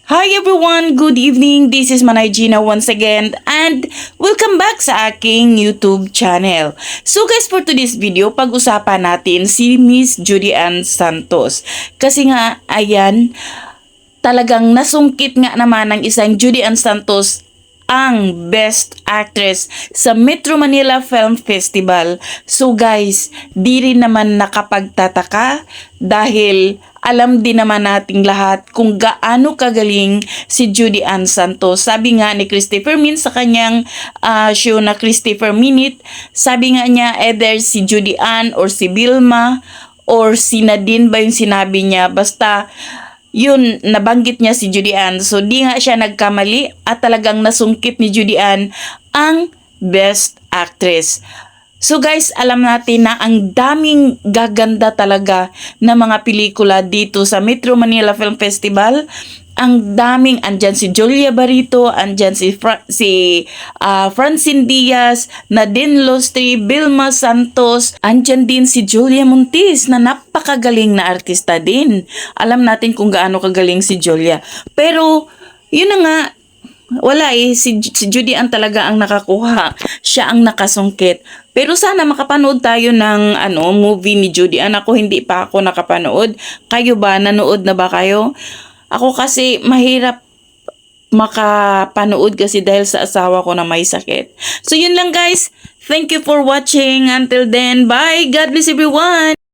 Hi everyone! Good evening! This is Manay Gina once again and welcome back sa aking YouTube channel. So guys, for today's video, pag-usapan natin si Miss Judy Ann Santos. Kasi nga, ayan, talagang nasungkit nga naman ng isang Judy Ann Santos ang Best Actress sa Metro Manila Film Festival. So guys, di rin naman nakapagtataka dahil alam din naman nating lahat kung gaano kagaling si Judy Ann Santos. Sabi nga ni Christopher Min sa kanyang show na Christopher Minute, sabi nga niya either si Judy Ann or si Vilma or si Nadine ba yung sinabi niya, basta yun, nabanggit niya si Judy Ann. So, di nga siya nagkamali at talagang nasungkit ni Judy Ann ang Best Actress. So guys, alam natin na ang daming gaganda talaga na mga pelikula dito sa Metro Manila Film Festival. Ang daming, andyan si Julia Barito, andyan si Francine Diaz, Nadine Lostri, Vilma Santos, andyan din si Julia Montiz na napakagaling na artista din. Alam natin kung gaano kagaling si Julia. Pero, yun na nga, wala si Judy Ann talaga ang nakakuha. Siya ang nakasungkit. Pero sana makapanood tayo ng movie ni Judy Ann. Ako hindi pa ako nakapanood. Kayo ba? Nanood na ba kayo? Ako kasi mahirap makapanood kasi dahil sa asawa ko na may sakit. So yun lang guys. Thank you for watching. Until then, bye. God bless everyone.